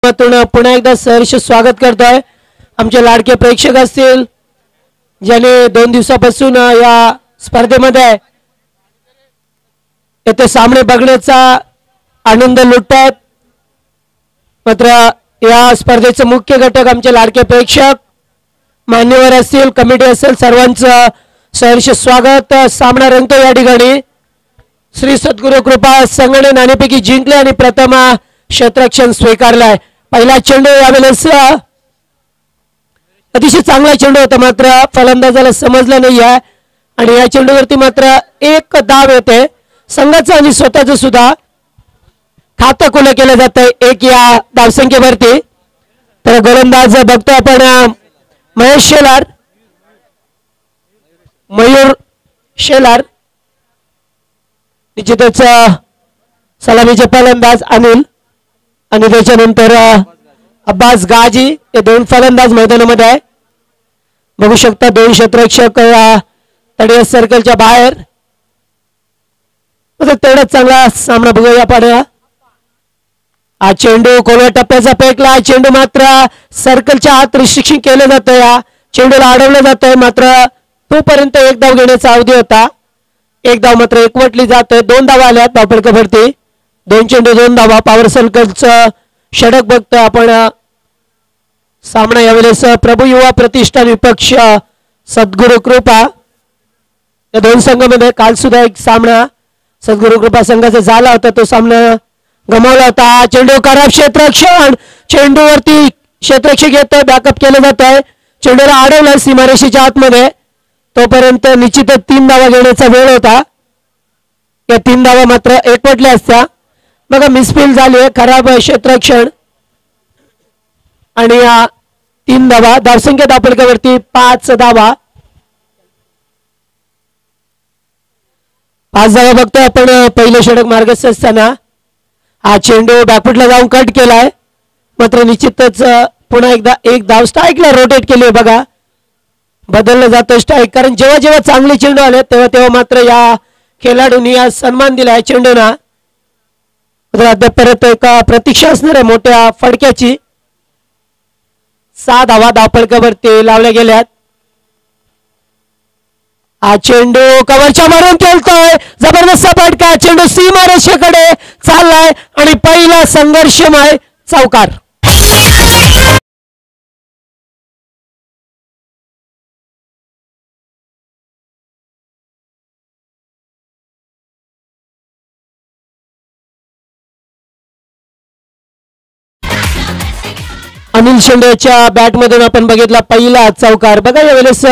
पुन्हा एकदा सहर्ष स्वागत करतोय आमचे लाडके प्रेक्षक असतील ज्याने 2 दिवसापासून या स्पर्धेमध्ये येथे सामने बघण्याचा आनंद लुटतात। मात्र या स्पर्धेचे मुख्य घटक आमचे लाडके प्रेक्षक मान्यवर असतील, कमिटी असेल, सर्वांचं सहर्ष स्वागत। सामना रंगतो या ठिकाणी। श्री सद्गुरु कृपा संघाने नाणेफेकी जिंकले आणि प्रथम क्षेत्ररक्षण स्वीकारलाय। पहिला चेंडू यावेळेस अतिशय चांगला चेंडू होता, मात्र फलंदाजाला समजलं नाही आहे आणि या चेंडूवरती मात्र एक धाव येते। संघाचं आणि स्वतःचं सुद्धा खातं खुलं केलं जातंय एक या धावसंख्येवरती। तर गोलंदाज बघतो आपण मयूर शेलार निश्चितच सलामीचे फलंदाज अनिल आणि त्याच्यानंतर अब्बास गाजी हे 2 फलंदाज मैदानामध्ये आहे। बघू शकता 2 क्षेत्ररक्षक तडीय सर्कलच्या बाहेर। तेवढा चांगला सामना बघूया आपण। हा चेंडू खोलव्या टप्प्याचा फेकला, चेंडू मात्र सर्कलच्या आत रिस्ट्रिक्शन केलं जातं, या चेंडूला अडवलं जातंय, मात्र तोपर्यंत एक धाव घेण्याचा अवधी होता। एक धाव मात्र एकवटली जाते। 2 धावा आल्या धावपळकावरती, 2 चेंडू 2 धावा। पॉवर सर्कलचं षटक बघतोय आपण। सामना यावेळेस प्रभू युवा प्रतिष्ठान विपक्ष सद्गुरु कृपा या 2 संघांमध्ये काल सुद्धा एक सामना सद्गुरु कृपा संघाचा झाला होता, तो सामना गमावला होता। चेंडू खराब क्षेत्ररक्षण, चेंडूवरती क्षेत्ररक्षक येतोय, बॅकअप केलं जात आहे, चेंडूला अडवलं सीमारेषेच्या आतमध्ये, तोपर्यंत निश्चितच 3 धावा घेण्याचा वेळ होता। या 3 धावा मात्र एकवटल्या असत्या। बघा मिसफील्ड झाली, खराब क्षेत्ररक्षण आणि या 3 धावा। धावसंख्या धावपळकावरती 5 धावा। 5 धावा बघतोय आपण। पहिलं षटक मार्गस्थ असताना हा चेंडू बॅकफुटला जाऊन कट केलाय, मात्र निश्चितच पुन्हा एकदा एक धाव स्ट्राईकला रोटेट केली। बघा बदललं जातं स्ट्राईक, कारण जेव्हा जेव्हा चांगले चेंडू आले तेव्हा मात्र या खेळाडूंनी या सन्मान दिलाय चेंडूना। अद्याप परत एका प्रतीक्षा असणार आहे मोठ्या फडक्याची। 6 धावा धावपळकावरती लावल्या गेल्यात। हा चेंडू कव्हरच्या मारून खेळतोय, जबरदस्त फटका, चेंडू सीमारेषेकडे चाललाय आणि पहिला संघर्षमय चौकार। अनिल शेंडेच्या बॅट मधून आपण बघितला पहिला चौकार। बघा यावेळेस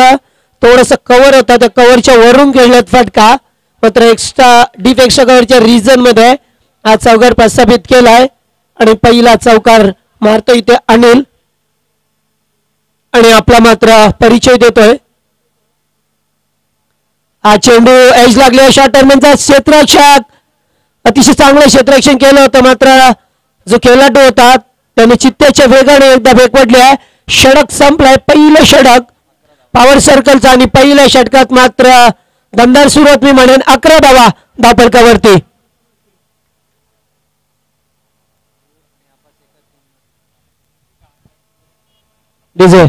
थोडस कव्हर होता, त्या कव्हरच्या वरून खेळण्यात फटका, मात्र एक्स्ट्रा डीप एक्स्ट्रा कव्हरच्या रिजन मध्ये हा चौकार प्रस्थापित केलाय आणि पहिला चौकार मारतो इथे अनिल आणि आपला मात्र परिचय देतोय। हा चेंडू एज लागले शॉटरमॅनचा क्षेत्ररक्षक अतिशय चांगलं क्षेत्ररक्षण केलं होतं, मात्र जो खेळाडू होता त्याने चित्त्याच्या वेगाने एकदा फेकवडले आहे। षटक संपलाय, पहिलं षटक पॉवर सर्कलचा आणि पहिल्या षटकात मात्र दमदार सुरुवात मी म्हणेन। 11 धावा धावपळकावरती। डीजे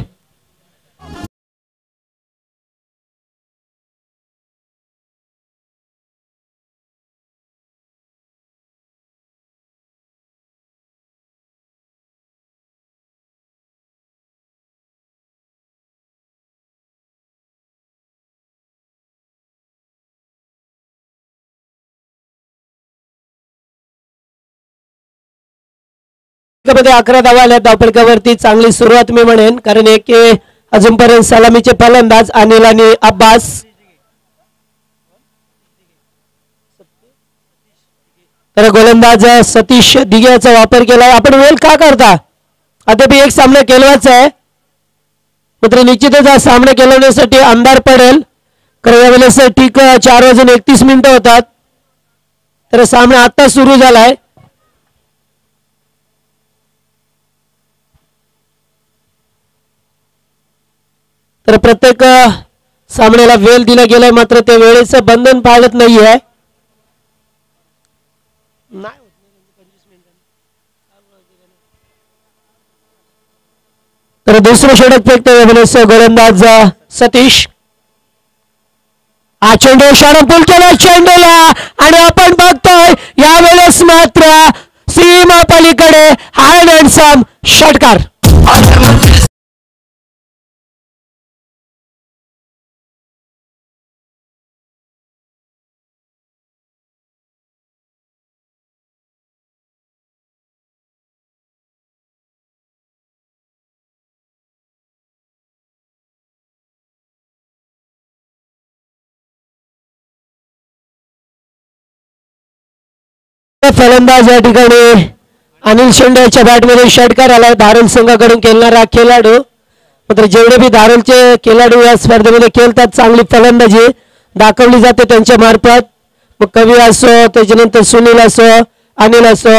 मध्ये 11 धावा आल्या धावपळकावरती। चांगली सुरुवात मी म्हणेन, कारण एक अजूनपर्यंत सलामीचे फलंदाज अनिल आणि अब्बास। तर गोलंदाज सतीश दिघेचा वापर केलाय। आपण वेळ का करता, अद्याप एक सामना केलवाचा आहे, मात्र निश्चितच हा सामना केलवण्यासाठी अंधार पडेल, कारण यावेळेस ठीक 4:31 होतात। तर सामना आता सुरू झालाय। तर प्रत्येक सामन्याला वेळ दिला गेलाय, मात्र त्या वेळेचं बंधन पाळत नाहीये। तर दुसरं षटक फेकतोय यावेळेस गोलंदाज सतीश. हा चेंडू षटकपूल केला चेंडूला आणि आपण बघतोय यावेळेस मात्र सीमा पलीकडे हार्ड अँड सम षटकार. फलंदाज या ठिकाणी अनिल शेंडे याच्या बॅटमध्ये षटकार आलाय. धारल संघाकडून खेळणारा खेळाडू. मात्र जेवढे बी धारलचे खेळाडू या स्पर्धेमध्ये खेळतात चांगली फलंदाजी दाखवली जाते त्यांच्या मार्फत. मग कवी असो त्याच्यानंतर सुनील असो अनिल असो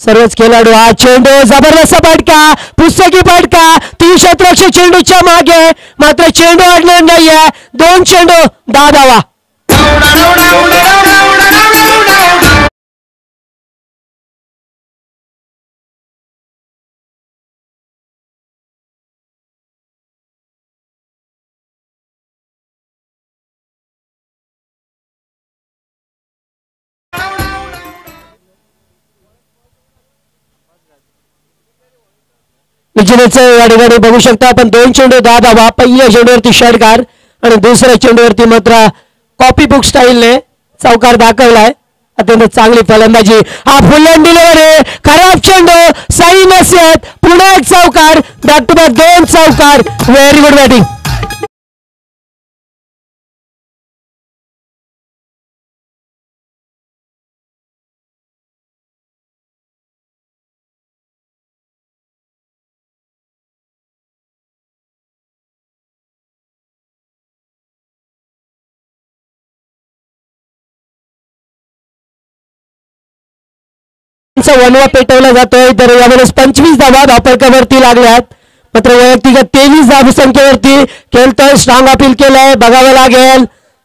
सर्वच खेळाडू. हा चेंडू जबरदस्त फटका पुस्तकी फटका 3 षटरक्षक चेंडूच्या मागे मात्र चेंडू अडणार नाहीये. 2 चेंडू 10 धावा. निश्चितच या ठिकाणी बघू शकता आपण 2 चेंडू 10 धावा. पहिल्या चेंडूवरती षटकार आणि दुसऱ्या चेंडूवरती मात्र कॉपी बुक स्टाईलने चौकार दाखवलाय. अत्यंत चांगली फलंदाजी. हा फुल अँड डिलिव्हरी खराब चेंडू सही नसेत. पुन्हा एक चौकार बॅक टू बॅक 2 चौकार. Very good batting. वनवा पेटवला जातोय तर यावेळेस 25 धावा धावफलकावरती लागल्यात. मात्र वैयक्तिक 23 धाव संख्येवरती खेळतोय. स्ट्रॉंग अपील केलंय बघावं लागेल.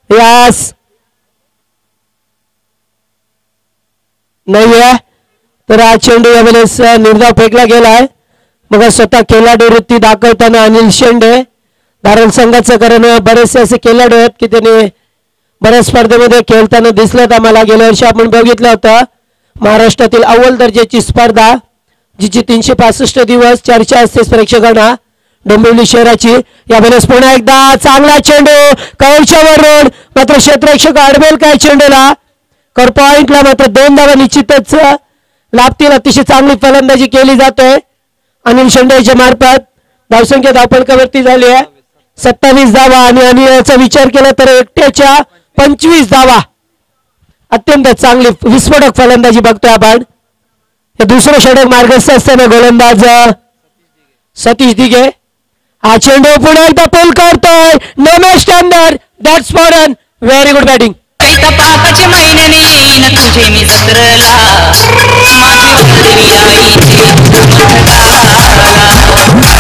यास नाहीये तर हा चेंडू यावेळेस निर्धाव फेकला गेलाय. मग स्वतः खेळाडू वृत्ती दाखवताना अनिल शेंडे धारण संघाचं. कारण बरेचसे असे खेळाडू आहेत की त्यांनी बऱ्याच स्पर्धेमध्ये खेळताना दिसलेत आम्हाला. गेल्या वर्षी आपण बघितलं होतं महाराष्ट्रातील अव्वल दर्जाची स्पर्धा जिची 365 दिवस चर्चा असते प्रेक्षकांना डोंबिवली शहराची. यावेळेस पुन्हा एकदा चांगला चेंडू कळच्या वरून मात्र क्षेत्ररक्षक अडवेल काय चेंडूला. कर पॉइंटला मात्र 2 धावा निश्चितच लाभतील. अतिशय चांगली फलंदाजी केली जातोय अनिल शेंडे याच्या मार्फत. धावसंख्या धावफलकावरती झाली आहे 27 धावा आणि अनिलचा विचार केला तर एकट्याच्या 25 धावा. अत्यंत चांगली विस्फोटक फलंदाजी बघतोय आपण. हे दुसरं षटक मार्गस्थ असताना गोलंदाज सतीश दिघे. हा चेंडू पुन्हा एकदा पूल करतोय. नेमे स्टँडर्ड दॅट्स फॉरन. Very good batting. पापाच्या महिन्याने येईन तुझे मी जत्रला माझी वरदेवी आई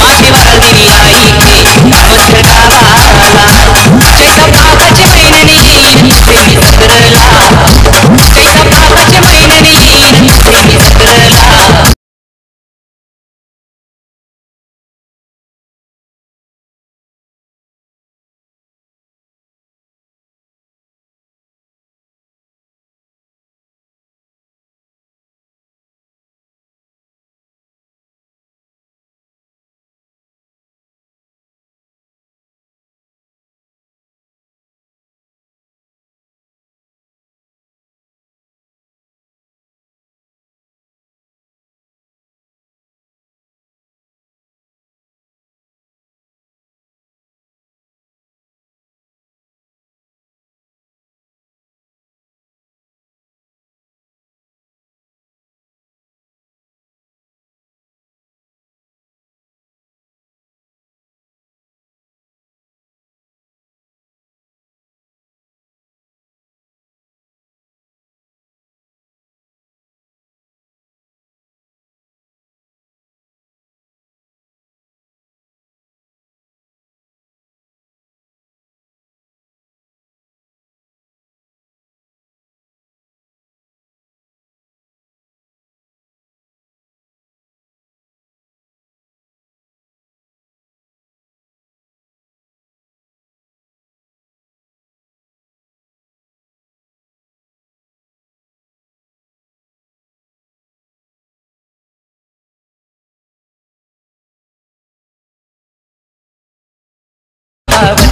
माझी वरदेवी आई मस्त गावाला चैता पापाच्या महिन्याने येईन तुझे मी जत्रला चैता पापाच्या महिन्याने येईन तुझे मी जत्रला.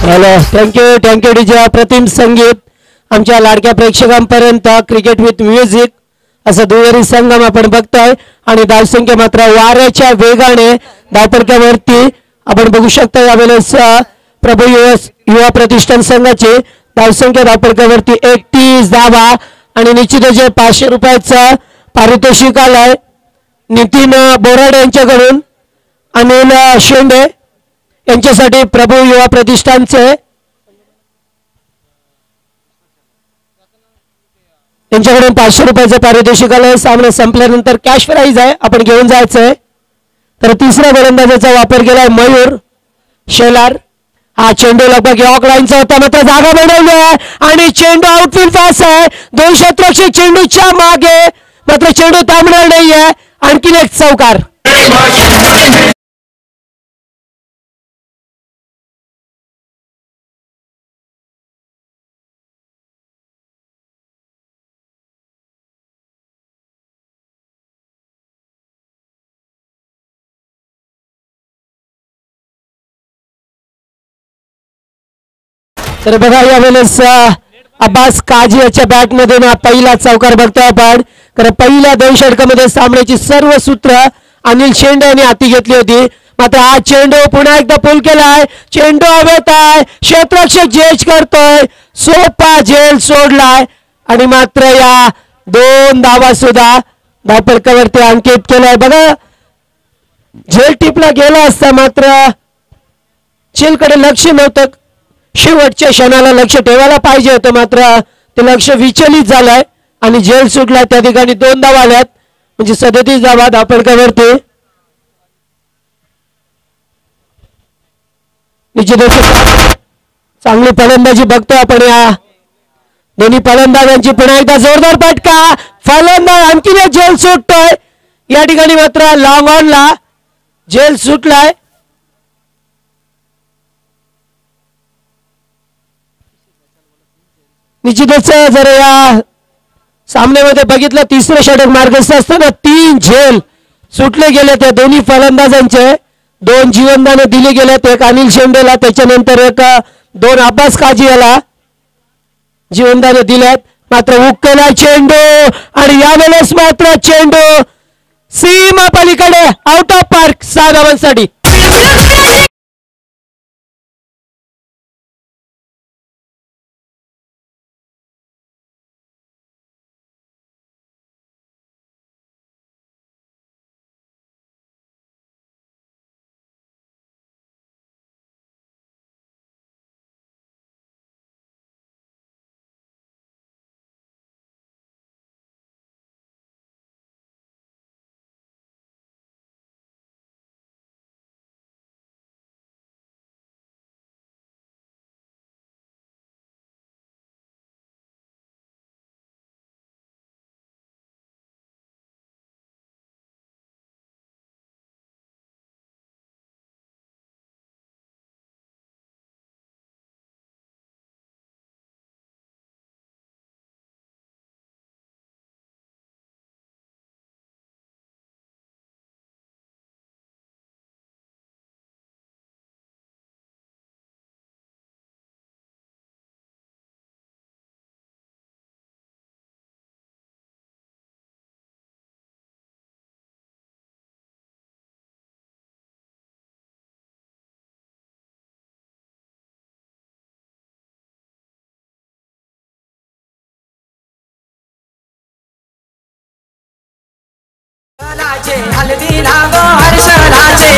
हॅलो थँक्यू डीजे अप्रतिम संगीत आमच्या लाडक्या प्रेक्षकांपर्यंत क्रिकेट विथ म्युझिक असं दुहेरी संगम आपण बघताय आणि धावसंख्या मात्र वाऱ्याच्या वेगाने धावपडक्यावरती आपण बघू शकता यावेळेस प्रभू युवा प्रतिष्ठान संघाची धावसंख्या धावपडक्यावरती 31 धावा आणि निश्चितच 500 रुपयाचं पारितोषिक आलंय नितीन बोराडे यांच्याकडून अनिल शेंडे यांच्यासाठी प्रभू युवा प्रतिष्ठानचे यांच्याकडून 500 रुपयाचं पारितोषिक आलंय सामना संपल्यानंतर कॅश प्राइज आहे आपण घेऊन जायचंय तर तिसऱ्या गोलंदाजाचा वापर केलाय मयूर शेलार हा चेंडू लगभग यॉक लाईनचा होता मात्र जागा बनवली आहे आणि चेंडू आउटफील्ड पास आहे 2 शतरक्षक चेंडूच्या मागे मात्र चेंडू थांबणार नाहीये आणखीन एक चौकार तर बघा यावेळेस अब्बास काजी याच्या बॅट मध्ये ना पहिला चौकार बघतोय आपण कारण पहिल्या 2 षटकामध्ये सामन्याची सर्व सूत्र अनिल शेंडे यांनी हाती घेतली होती मात्र हा चेंडू पुन्हा एकदा पुल केलाय चेंडू हवेत आहे क्षेत्ररक्षक जेज करतोय सोपा झेल सोडलाय आणि मात्र या 2 धावा सुद्धा धावपडकावरती अंकित केलाय बघा झेल टिपला गेला असता मात्र झेलकडे लक्ष नव्हतं शेवटच्या क्षणाला लक्ष ठेवायला पाहिजे होतं मात्र ते लक्ष विचलित झालंय आणि झेल सुटला त्या ठिकाणी 2 धावा आल्यात म्हणजे 37 धावा धावपडकावरती निश्चितच चांगली फलंदाजी बघतोय आपण या दोन्ही फलंदाजांची पुन्हा एकदा जोरदार फटका फलंदाज आणखीन एक झेल सुटतोय या ठिकाणी मात्र लॉंग ऑनला झेल सुटलाय निश्चितच जर या सामन्यामध्ये बघितलं तिसरं षटक मार्गस्थ असताना 3 झेल सुटले गेले त्या दोन्ही फलंदाजांचे 2 जीवनदाने दिली गेलेत एक अनिल शेंडेला त्याच्यानंतर एक 2 अब्बास काजी याला जीवनदाने दिलेत मात्र हुकला चेंडू आणि यावेळेस मात्र चेंडू सीमा पलीकडे आउट ऑफ पार्क 6 धावांसाठी हल्दी लागो हर्षणाचे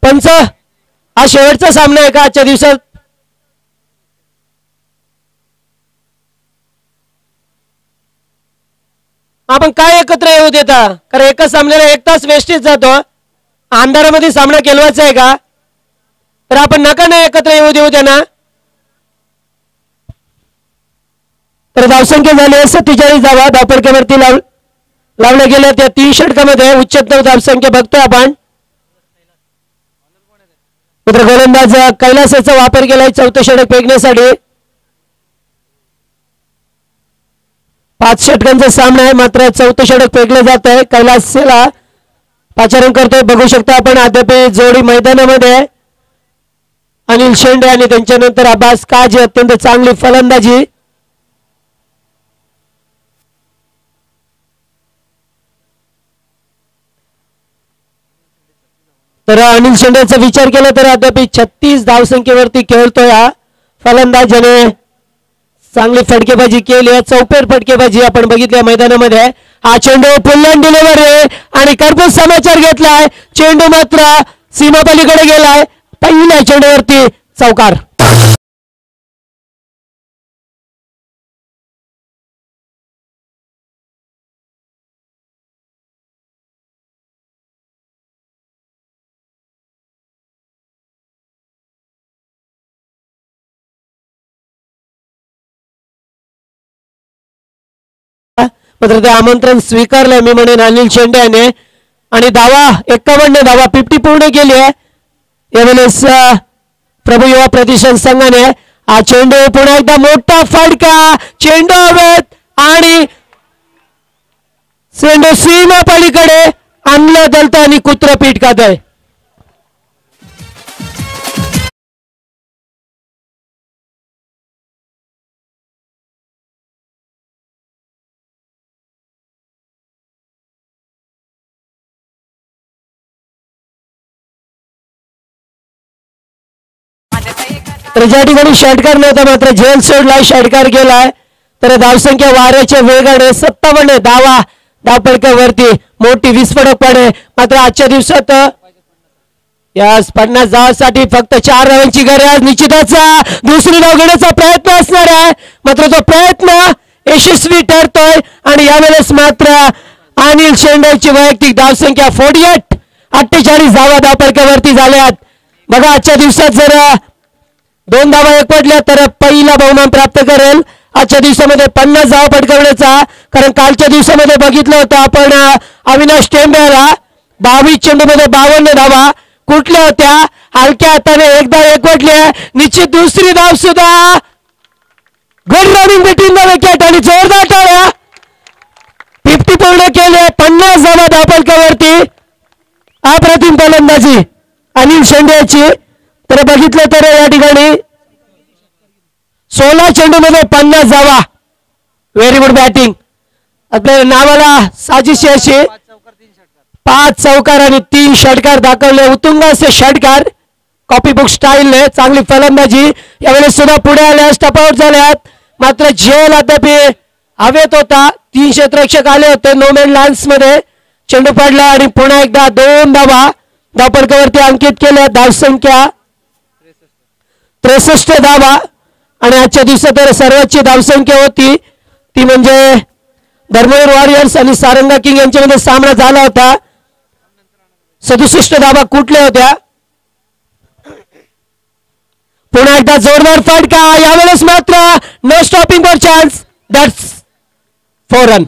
पंच हा शेवटचा सामना आहे का आजच्या दिवसात आपण काय एकत्र येऊ देता? कारण एका सामन्याला 1 तास वेस्टेज जातो. अंधारामध्ये सामना केलवायचा आहे का? तर आपण नका नाही एकत्र येऊ देऊ त्यांना. तर धावसंख्या झाली 47 धावा धावपडक्यावरती लावल्या गेल्या त्या 3 षटकामध्ये उच्चतम धावसंख्या बघतोय आपण. मित्र गोलंदाज कैलासाचा वापर केलाय 4थं षटक फेकण्यासाठी. 5 षटकांचा सामना आहे मात्र 4थं षटक फेकलं जात आहे. कैलासला पाचारण करतोय बघू शकता आपण. अद्याप जोडी मैदानामध्ये अनिल शेंडे आणि त्यांच्यानंतर अब्बास काजी अत्यंत चांगली फलंदाजी. तर अनिल शेंडेचा विचार केला तर अद्याप 36 धावसंख्येवरती खेळतोय हा फलंदाज ज्याने चांगली फटकेबाजी केली आहे. चौफेर फटकेबाजी आपण बघितल्या मैदानामध्ये. हा चेंडू पुल्लन डिलिव्हरी आणि कर्पूस समाचार घेतलाय. चेंडू मात्र सीमापलीकडे गेलाय. पहिल्या चेंडूवरती चौकार. मात्र ते आमंत्रण स्वीकारलंय मी म्हणेन अनिल शेंडे याने. आणि धावा 51 धावा 50 पूर्ण केली आहे यावेळेस प्रभू युवा प्रतिष्ठान संघाने. हा चेंडू पुन्हा एकदा मोठा फटका. चेंडू हवेत आणि चेंडू सीमा पलीकडे आणलं दलत आणि कुत्र पीठ खात आहे. तर ज्या ठिकाणी षटकार नव्हता मात्र झेल सोडला षटकार गेलाय. तर धावसंख्या वाऱ्याच्या वेगाने 57 धावा धावपडक्यावरती मोठी विस्फोटक पडे. मात्र आजच्या दिवसात या 50 धावांसाठी फक्त 4 धावांची गरज. निश्चितच दुसरी धाव घेण्याचा प्रयत्न असणार आहे मात्र तो प्रयत्न यशस्वी ठरतोय. आणि यावेळेस मात्र अनिल शेंडेची वैयक्तिक धावसंख्या 48 धावा धावपडक्यावरती झाल्यात. बघा आजच्या दिवसात जर 2 धावा एकवटल्या तर पहिला बहुमान प्राप्त करेल आजच्या दिवसामध्ये 50 धावा पटकावण्याचा. कारण कालच्या दिवसामध्ये बघितलं होतं आपण अविनाश टेंबेला 22 चेंडूमध्ये 52 धावा कुठल्या होत्या. हलक्या हाताने एकदा एकवटल्या. निश्चित दुसरी धाव सुद्धा. Good running between the wicket आणि जोरदार टाळ्या. 50 पूर्ण केले. 50 धावा धावपडकावरती. अप्रतिम फलंदाजी अनिल शेंडेची. तर बघितलं तर या ठिकाणी 16 चेंडूमध्ये 50 धावा. Very good batting. आपल्या नावाला साजिश अशी 5 चौकार आणि 3 षटकार दाखवले. उत्तुंग असे षटकार कॉपी बुक स्टाईलने. चांगली फलंदाजी यावेळेस सुद्धा पुढे आल्या. स्टपआउट झाल्यात मात्र झेल अद्याप हवेत होता. 3 क्षेत्ररक्षक आले होते नो मॅन लँड्स मध्ये. चेंडू पडला आणि पुन्हा एकदा 2 धावा धावपडकावरती अंकित केल्या. धावसंख्या 63 धावा. आणि आजच्या दिवसात सर्वोच्च धावसंख्या होती ती म्हणजे धर्मवीर वॉरियर्स आणि सारंगा किंग यांच्यामध्ये सामना झाला होता. 67 धावा कुठल्या होत्या. पुन्हा एकदा जोरदार फटका. यावेळेस मात्र no stopping for chance. That's 4 run.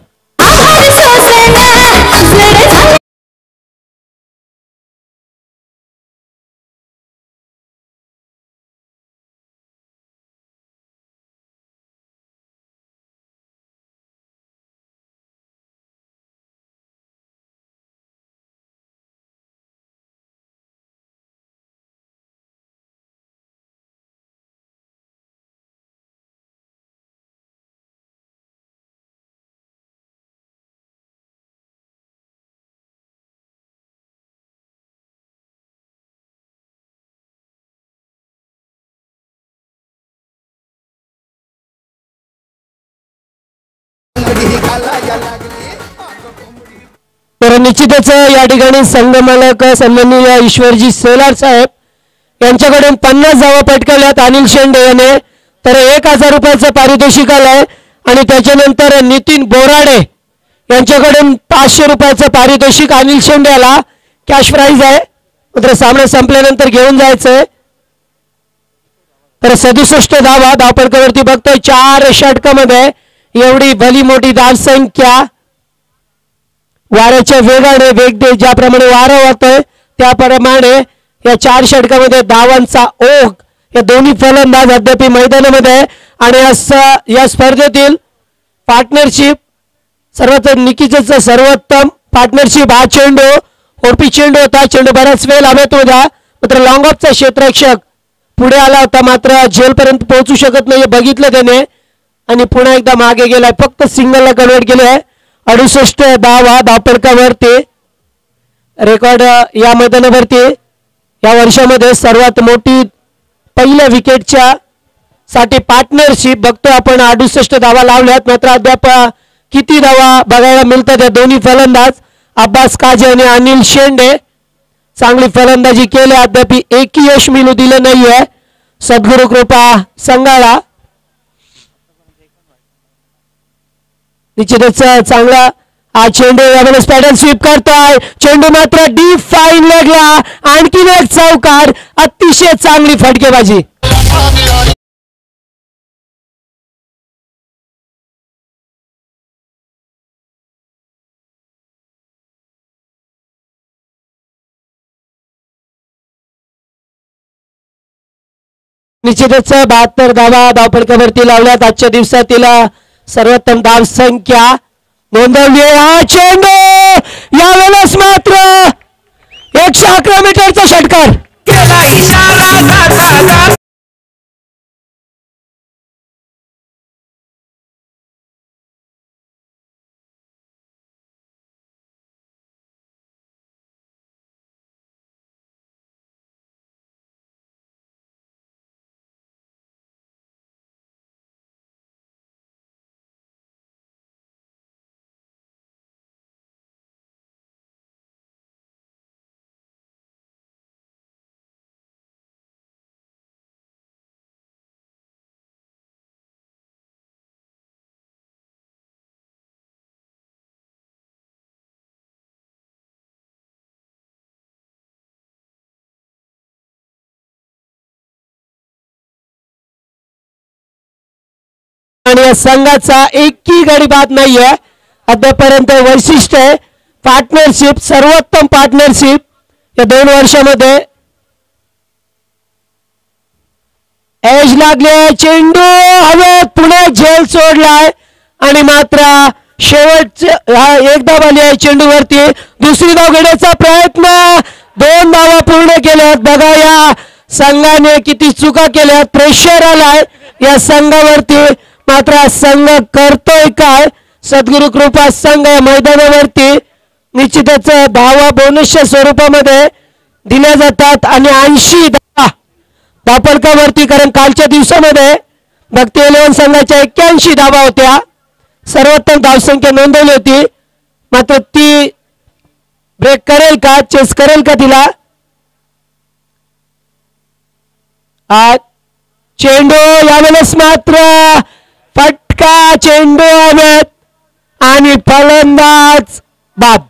तर निश्चितच या ठिकाणी संघमालक सन्माननीय ईश्वरजी सेलार साहेब यांच्याकडून 50 धावा पटकावल्यात अनिल शेंडे याने. तर 1000 रुपयाचं पारितोषिक आलंय. आणि त्याच्यानंतर नितीन बोराडे यांच्याकडून 500 रुपयाचं पारितोषिक अनिल शेंडे याला कॅश प्राइज आहे. मात्र सामना संपल्यानंतर घेऊन जायचंय. तर 67 धावा धावपळकावरती बघतोय 4 षटकामध्ये एवढी भली मोठी धावसंख्या. वाऱ्याच्या वेगाने वेग दे ज्याप्रमाणे वारा वाहतोय त्याप्रमाणे या 4 षटकामध्ये धावांचा ओघ या दोन्ही फलंदाज अद्याप मैदानामध्ये आणि या स्पर्धेतील पार्टनरशिप सर्वात निकीचं सर्वोत्तम पार्टनरशिप हा चेंडू ओरपी चेंडू होता. चेंडू बराच वेळ लावत होता मात्र लॉंग ऑफचा क्षेत्ररक्षक पुढे आला होता मात्र झेलपर्यंत पोहोचू शकत नाही बघितलं त्याने आणि पुन्हा एकदा मागे गेलाय. फक्त सिंगलला कन्वर्ट केले. 68 धावा धावपळकावरती रेकॉर्ड या मैदानावरती या वर्षामध्ये सर्वात मोठी पहिल्या विकेटच्या साठी पार्टनरशिप बघतोय आपण. 68 धावा लावल्यात मात्र अद्याप किती धावा बघायला मिळतात या दोन्ही फलंदाज अब्बास काझी आणि अनिल शेंडे चांगली फलंदाजी केली. अद्याप एकही यश मिळू दिलं नाहीये सद्गुरू कृपा संघाला. निश्चितच चांगला हा चेंडू यावेळेस पॅडल स्वीप करतोय. चेंडू मात्र डीप फाईन लेगला आणखीन एक चौकार. अतिशय चांगली फटकेबाजी. निश्चितच 72 धावा धावपळकावरती लावल्यात. आजच्या दिवसातील सर्वोत्तम धाव संख्या नोंदवली. हा चेंडू यावेळेस मात्र 111 मीटरचा षटकार. आणि या संघाचा एकही गडी बाद नाहीये अद्यापर्यंत. वैशिष्ट्य आहे पार्टनरशिप सर्वोत्तम पार्टनरशिप या 2 वर्षामध्ये. एज लागले चेंडू हवेत पुणे झेल सोडलाय आणि मात्र शेवटचा एक धाव आली आहे चेंडूवरती. दुसरी धाव घेण्याचा प्रयत्न 2 धावा पूर्ण केल्यात. बघा या संघाने किती चुका केल्यात. प्रेशर आलाय या संघावरती मात्र संघ करतोय काय. सद्गुरू कृपा संघ या मैदानावरती निश्चितच धावा बोनसच्या स्वरूपामध्ये दिल्या जातात आणि 80 धावा धावपळकावरती कारण कालच्या दिवसामध्ये भक्ती 11 संघाच्या 81 धावा होत्या. सर्वोत्तम धावसंख्या नोंदवली होती मात्र ती ब्रेक करेल का चेस करेल का तिला. चेंडू यावेळेस मात्र फटका चेंडू हवेत आणि फलंदाज बाद.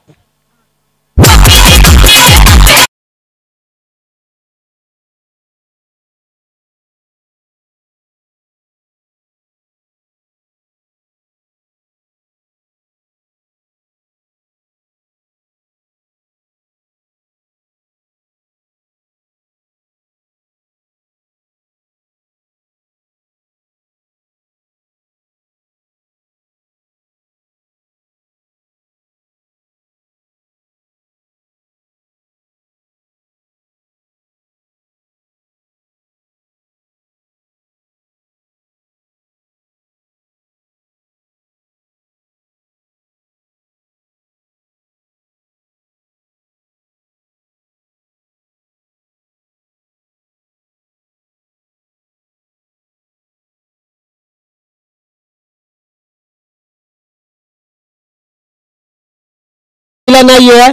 नाहीये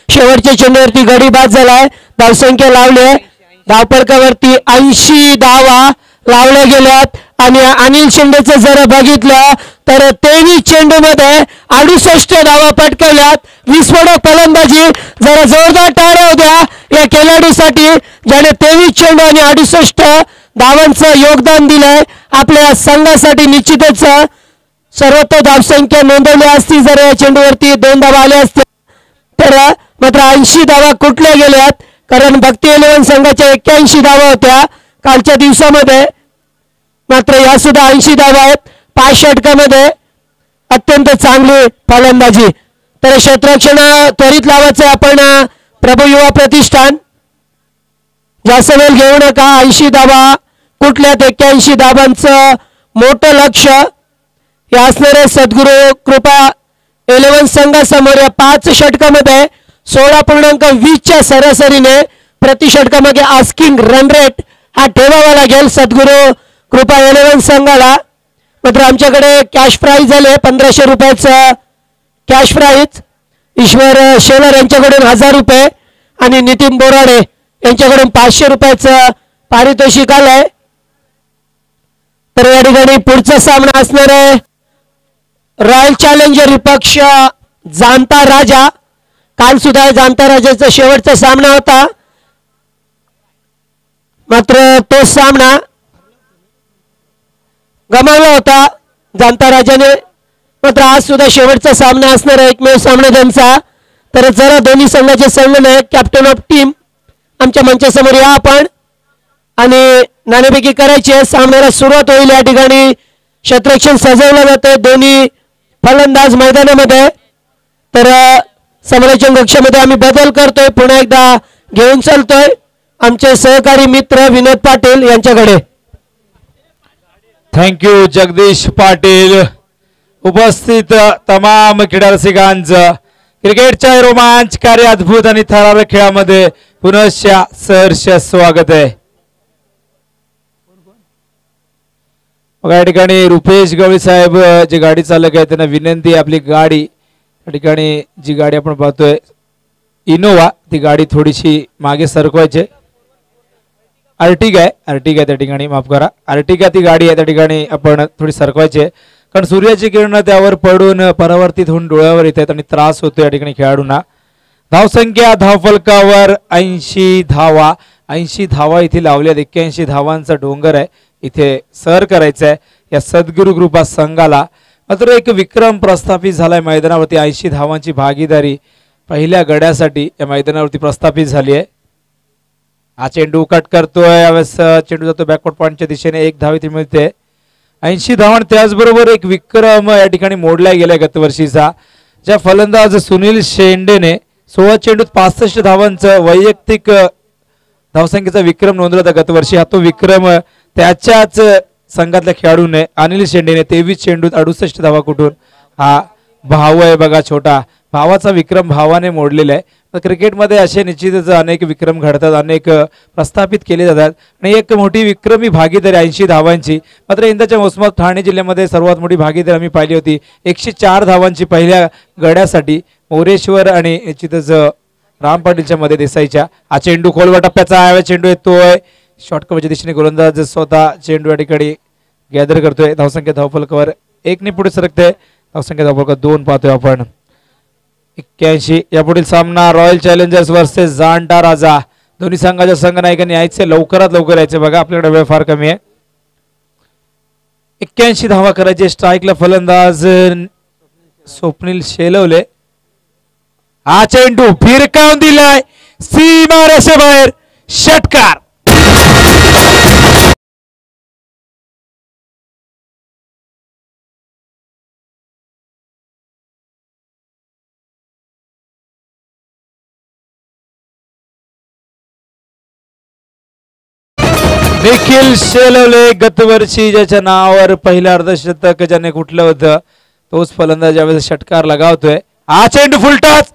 शेवटच्या चेंडूवरती गडी बाद झालाय. धावसंख्या लावली धावपळकावरती 80 धावा लावल्या गेल्यात आणि अनिल शेंडेचं जर बघितलं तर 23 चेंडूमध्ये 68 धावा पटकवल्यात. विस्फोटक फलंदाजी. जरा जोरदार टाळ्या होत्या या खेळाडूसाठी ज्याने 23 चेंडू आणि 68 धावांचं योगदान दिलंय आपल्या संघासाठी. निश्चितच सर्वोच्च धावसंख्या नोंदवली असती जर या चेंडूवरती 2 धावा आल्या असत्या तर. मात्र 80 धावा कुठल्या गेल्यात कारण भक्ती 11 संघाच्या 81 धावा होत्या कालच्या दिवसामध्ये. मात्र या सुद्धा 80 धावा आहेत 5 षटकामध्ये. अत्यंत चांगली फलंदाजी. तर क्षेत्ररक्षण त्वरित लावायचं आपण. प्रभू युवा प्रतिष्ठान जास्त वेळ घेऊ नका. 80 धावा कुठल्यात 81 धावांचं मोठं लक्ष या असणारे सद्गुरू कृपा 11 संघासमोर या 5 षटकामध्ये 16.20च्या सरासरीने प्रति षटकामध्ये आस्किंग रन रेट हा ठेवावा लागेल सद्गुरू कृपा 11 संघाला. मात्र आमच्याकडे कॅश प्राईज झाले 1500 रुपयाचं कॅश प्राईज. ईश्वर शेलर यांच्याकडून 1000 रुपये आणि नितीन बोराडे यांच्याकडून 500 रुपयाचं पारितोषिक आलंय. तर या ठिकाणी पुढचा सामना असणार आहे रॉयल चॅलेंजर विपक्ष जाणता राजा. काल सुद्धा जाणता राजाचा शेवटचा सामना होता मात्र तो सामना गमावला होता जाणता राजाने. मात्र आज सुद्धा शेवटचा सामना असणार आहे एकमेव सामना त्यांचा. तर जरा दोन्ही संघाचे संघनायक कॅप्टन ऑफ टीम आमच्या मंचासमोर या आपण आणि नाणेफेकी करायची आहे. सामन्याला सुरुवात होईल. या ठिकाणी क्षेत्ररक्षण सजवलं जाते दोन्ही फलंदाज मैदानामध्ये. तर समालोचन कक्षामध्ये आम्ही बदल करतोय पुन्हा एकदा घेऊन चालतोय आमचे सहकारी मित्र विनोद पाटील यांच्याकडे. थँक्यू जगदीश पाटील. उपस्थित तमाम क्रीडा रसिकांचं क्रिकेटच्या रोमांचकारी अद्भुत आणि थरारक खेळामध्ये पुनश्च सहर्ष स्वागत आहे. या ठिकाणी रुपेश गवळी साहेब जे गाडी चालक आहे त्यांना विनंती आहे आपली गाडी या ठिकाणी जी गाडी आपण पाहतोय इनोवा ती गाडी थोडीशी मागे सरकवायची. अर्टिगा त्या ठिकाणी माफ करा अर्टिगा ती गाडी आहे त्या ठिकाणी आपण थोडी सरकवायची आहे कारण सूर्याची किरण त्यावर पडून परावर्तित होऊन डोळ्यावर येतात आणि त्रास होतो या ठिकाणी खेळाडूंना. धावसंख्या धावफलकावर 80 धावा. 80 धावा इथे लावल्यात. 81 धावांचा डोंगर आहे इथे सर करायचं आहे या सद्गुरू कृपा संघाला. मात्र एक विक्रम प्रस्थापित झालाय मैदानावरती. 80 धावांची भागीदारी पहिल्या गड्यासाठी या मैदानावरती प्रस्थापित झाली आहे. हा चेंडू कट करतोय यावेळेस चेंडू जातो बॅकवर्ड पॉइंटच्या दिशेने. 1 धाव इथे मिळते. 80 धावा. त्याचबरोबर एक विक्रम या ठिकाणी मोडला गेलाय गतवर्षीचा ज्या फलंदाज सुनील शेंडेने 16 चेंडूत 65 धावांचं वैयक्तिक धावसंख्येचा विक्रम नोंदवला होता गतवर्षी. हा तो विक्रम त्याच्याच संघातल्या खेळाडूने अनिल शेंडेने 23 चेंडूत 68 धावा कुठून. हा भाऊ आहे बघा छोटा भावाचा विक्रम भावाने मोडलेला आहे. तर क्रिकेटमध्ये असे निश्चितच अनेक विक्रम घडतात अनेक प्रस्थापित केले जातात आणि एक मोठी विक्रमी भागीदारी 80 धावांची. मात्र यंदाच्या मोसमात ठाणे जिल्ह्यामध्ये सर्वात मोठी भागीदारी आम्ही पाहिली होती 104 धावांची पहिल्या गड्यासाठी मोरेश्वर आणि निश्चितच राम पाटीलच्या मध्ये देसाईच्या. हा चेंडू खोलवा टप्प्याचा आहे. चेंडू येतोय शॉर्टकटच्या दिशेने गोलंदाज स्वतः चेंडू या ठिकाणी गॅदर करतोय. धावसंख्या धावफलकावर 1 ने पुढे सरकते. धावसंख्या धावफलकावर 2 पाहतोय आपण. 81. यापुढील सामना रॉयल चॅलेंजर्स वर्सेस जाणता राजा. दोन्ही संघाच्या संघनायकांनी यायचे लवकरात लवकर यायचे बघा आपल्याकडे वेळ फार कमी आहे. 81 धावा करायचे. स्ट्राईकला फलंदाज स्वप्नील शेलवले. हा चेंडू फिरकावून दिलाय सीमा रेषेबाहेर. षटकार. निखिल शेलवले गतवर्षी ज्याच्या नावावर पहिलं अर्धशतक ज्याने कुठलं होतं तोच फलंदाज यावेळेस षटकार लगावतोय. हा चेंडू फुलटाच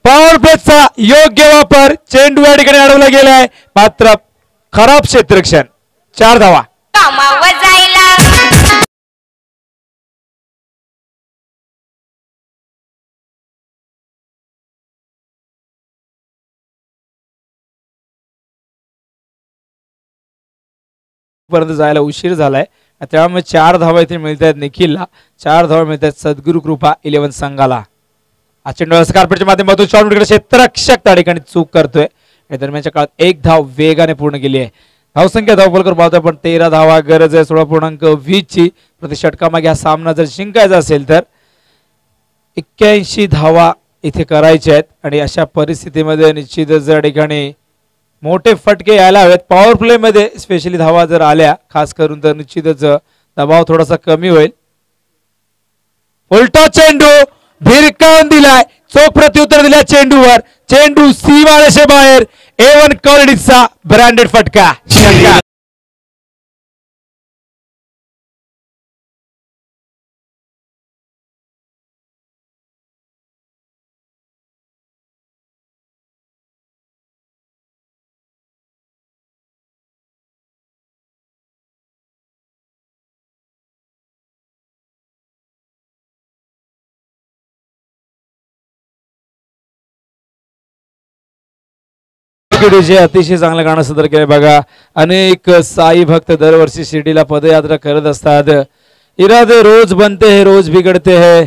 पॉवर प्लेचा योग्य वापर. चेंडू या ठिकाणी अडवला गेलाय मात्र खराब क्षेत्ररक्षण. 4 धावा. पर्यंत जायला उशीर झालाय त्यामुळे 4 धावा इथे मिळत आहेत निखिलला 4 धावा मिळत आहेत सद्गुरू कृपा 11 संघाला चेंडू कार्पेटच्या माध्यमातून शॉर्ट क्षेत्ररक्षक त्या ठिकाणी चूक करतोय या दरम्यानच्या काळात 1 धाव वेगाने पूर्ण केली आहे धावसंख्या धावफलकर पाहतोय पण 13 धावा गरज आहे 16.20 ची प्रति षटकामागे हा सामना जर जिंकायचा असेल तर 81 धावा इथे करायचे आहेत आणि अशा परिस्थितीमध्ये निश्चितच या ठिकाणी मोठे फटके यायला हवेत पॉवर प्ले मध्ये स्पेशली धावा जर आल्या खास करून तर निश्चितच दबाव थोडासा कमी होईल उलटा चेंडू भिरकावून दिलाय चोख प्रत्युत्तर दिल्या चेंडूवर चेंडू सीमारेषे बाहेर A1 क्वालिटीचा ब्रँडेड फटका अतिशय चांगलं गाणं सादर केलं बघा अनेक साई भक्त दरवर्षी शिर्डीला पदयात्रा करत असतात इरादे रोज बनते हैं रोज बिगड़ते हैं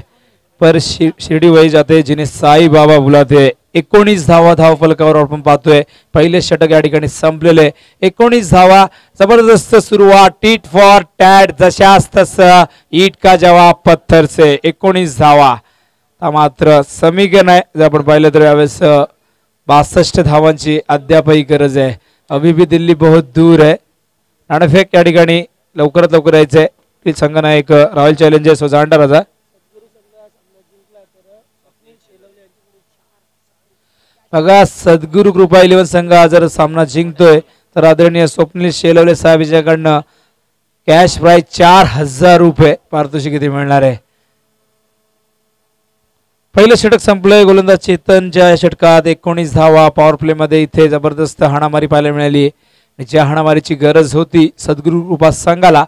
पर शिर्डी वही जाते जिन्हें साई बाबा बुलाते 19 धावा धाव फलकावर आपण पाहतोय पहिले षटक या ठिकाणी संपलेले 19 धावा जबरदस्त सुरुवात टीट फॉर टॅट जशास तसा ईट का जवाब पत्थर से 19 धावा मात्र समीकरण आहे जर आपण पाहिलं तर यावेळेस 62 धावांची अद्यापही गरज आहे अभी भी दिल्ली बहुत दूर है नाणेफेक या ठिकाणी लवकरात लवकर यायचंय की संघनायक रॉयल चॅलेंजर्स व जांडा राजा बघा सद्गुरू कृपा 11 संघ जर सामना जिंकतोय तर आदरणीय स्वप्नील शेलवले साहेब यांच्याकडनं कॅश प्राइज 4000 रुपये पारितोषिक इथे मिळणार आहे पहिलं षटक संपलंय गोलंदाज चेतनच्या षटकात 19 धावा पॉवर प्ले मध्ये इथे जबरदस्त हाणामारी पाहायला मिळाली ज्या हाणामारीची गरज होती सद्गुरू कृपा संघाला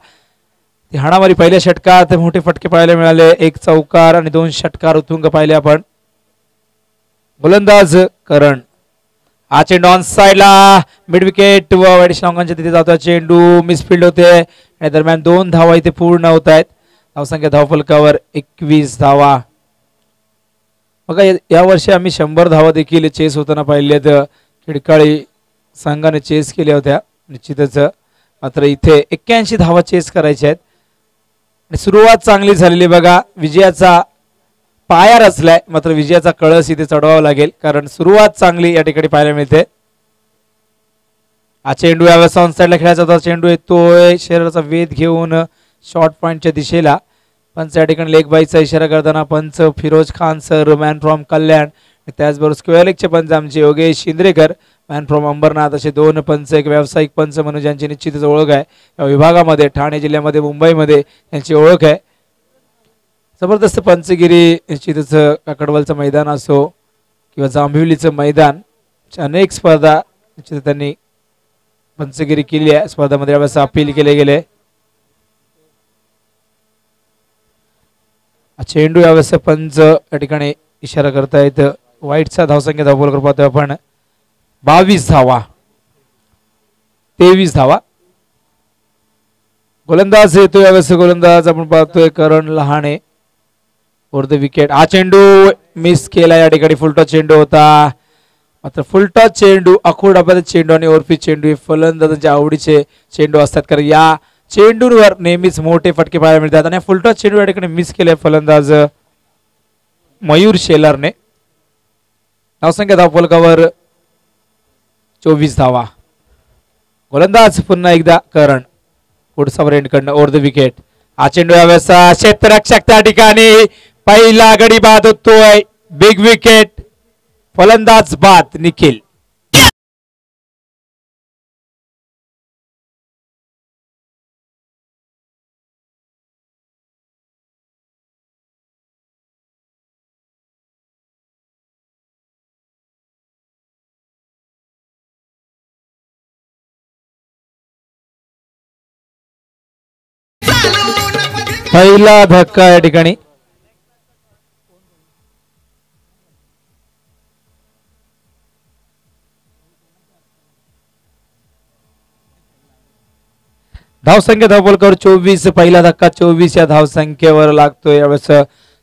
ती हाणामारी पहिल्या षटकात मोठे फटके पाहायला मिळाले 1 चौकार आणि 2 षटकार उत्तुंग पाहिले आपण गोलंदाज करण हा चेंडू ऑन साइडला मिड विकेट व ऍडिशनल अंकांच्या तिथे जातो चेंडू मिसफिल्ड होते आणि दरम्यान 2 धावा इथे पूर्ण होत आहेत धावसंख्या धावफलकावर 21 धावा बघा या वर्षी आम्ही 100 धावा देखील चेस होताना पाहिल्यात खिडकाळी संघाने चेस केल्या होत्या निश्चितच मात्र इथे 81 धावा चेस करायच्या आहेत आणि सुरुवात चांगली झालेली बघा विजयाचा पाया रचलाय मात्र विजयाचा कळस इथे चढवावा लागेल कारण सुरुवात चांगली या ठिकाणी पाहायला मिळते हा चेंडू यावेळेस ऑन साइडला खेळायचा होता चेंडू येतोय शरीराचा वेध घेऊन शॉर्ट पॉइंटच्या दिशेला पंच या ठिकाणी लेग बाईचा इशारा करताना पंच Firoz Khan sir man from Kalyan त्याचबरोबर स्क्वेअर लेगचे पंच आमचे योगेश शिंद्रेकर मॅन फ्रॉम अंबरनाथ असे 2 पंच एक व्यावसायिक पंच म्हणून ज्यांची निश्चितच ओळख आहे या विभागामध्ये ठाणे जिल्ह्यामध्ये मुंबईमध्ये यांची ओळख आहे जबरदस्त पंचगिरी निश्चितच काकडवलचं मैदान असो किंवा जांभिवलीचं मैदान अनेक स्पर्धा निश्चित त्यांनी पंचगिरी केली आहे स्पर्धामध्ये यावेळेस अपील केले गेले चेंडू यावेळेस पंच या ठिकाणी इशारा करतायत वाईटचा धावसंख्या धावफलक पाहतोय आपण 22 धावा 23 धावा गोलंदाज येतो यावेळेस गोलंदाज आपण पाहतोय करण लहाने फॉर द विकेट हा चेंडू मिस केला या ठिकाणी फुलटॉस चेंडू होता मात्र फुलटॉस चेंडू आखूड चेंडू आणि ओरफी चेंडू हे फलंदाजांच्या आवडीचे चेंडू असतात कारण या चेंडूंवर नेहमीच मोठे फटके पाहायला मिळतात आणि फुलटॉस चेंडू या ठिकाणी मिस केले फलंदाज मयूर शेलारने धावसंख्या धावफलकावर 24 धावा गोलंदाज पुन्हा एकदा करण पुढचा ब्रेंडकडनं ओव्हर द विकेट हा चेंडू यावेळेस क्षेत्ररक्षक त्या ठिकाणी पहिला गडी बाद होतोय बिग विकेट फलंदाज बाद निखिल पहिला धक्का या ठिकाणी धावसंख्या धावफलकावर 24, पहिला धक्का 24 या धावसंख्येवर लागतोय यावेळेस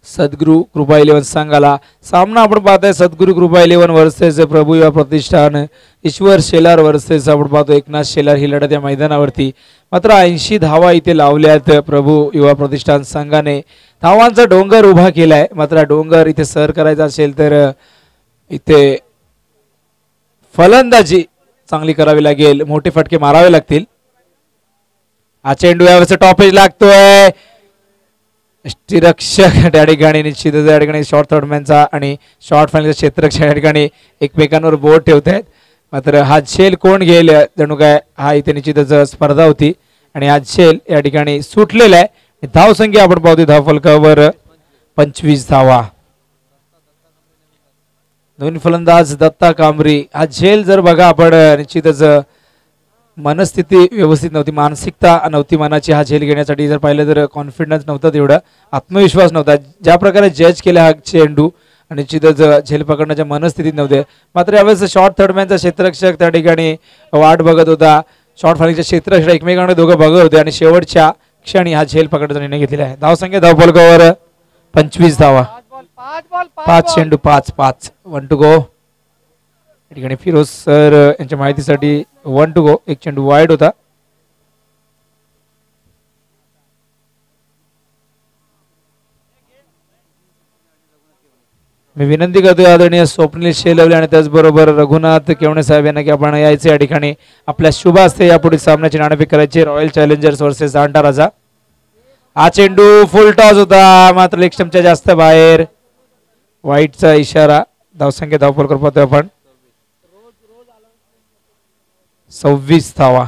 सद्गुरु कृपा 11 संघाला. सामना आपण पाहतोय सद्गुरु कृपा 11 वर्सेस प्रभू युवा प्रतिष्ठान, ईश्वर शेलार वर्सेस आपण पाहतो एकनाथ शेलार ही लढत या मैदानावरती. मात्र 80 धावा इथे लावल्यात प्रभू युवा प्रतिष्ठान संघाने. धावांचा डोंगर उभा केलाय. मात्र डोंगर इथे सर करायचा असेल तर इथे फलंदाजी चांगली करावी लागेल, मोठे फटके मारावे लागतील. हा चेंडू यावेळेस टॉपेज लागतोय. रक्षक त्या ठिकाणी निश्चितच त्या ठिकाणी शॉर्ट थर्डमॅनचा आणि शॉर्ट फायनलचा क्षेत्ररक्षक त्या ठिकाणी एकमेकांवर बोट ठेवत आहेत. मात्र हा झेल कोण घेईल जणू काय हा इथे निश्चितच स्पर्धा होती आणि हा झेल या ठिकाणी सुटलेला आहे. धावसंख्या आपण पाहतोय धावफलकावर 25 धावा. दोन्ही फलंदाज दत्ता कांबरी. हा झेल जर बघा आपण निश्चितच मनस्थिती व्यवस्थित नव्हती, मानसिकता नव्हती मनाची. हा झेल घेण्यासाठी जर पाहिलं तर कॉन्फिडन्स नव्हता, तेवढा आत्मविश्वास नव्हता. ज्या प्रकारे जज केला हा चेंडू निश्चितच झेल पकडण्याच्या मनस्थितीत नव्हते. मात्र यावेळेस शॉर्ट थर्डमॅनचा क्षेत्ररक्षक त्या ठिकाणी वाट बघत होता. शॉर्ट फायनलचा क्षेत्ररक्षक एकमेकांना दोघं बघत होते आणि शेवटच्या क्षणी हा झेल पकडण्याचा निर्णय घेतलेला आहे. धावसंख्या धावफलकावर 25 धावा. 5 चेंडू 5 1 टू गो. या ठिकाणी फिरोज सर यांच्या माहितीसाठी 1 टू गो. एक चेंडू वाईड होता. मी विनंती करतोय आदरणीय स्वप्नील शेलवले आणि त्याचबरोबर रघुनाथ केवणे साहेब यांना की आपण यायचे या ठिकाणी आपल्या शुभ असते यापुढे सामन्याची नाणेफेक करायची. रॉयल चॅलेंजर्स वर्सेस जांटा राजा. हा चेंडू फुल टॉस होता, मात्र लेग स्टंपच्या जास्त बाहेर. वाईटचा इशारा. धावसंख्या धावफलकावर पाहतोय आपण 26 धावा.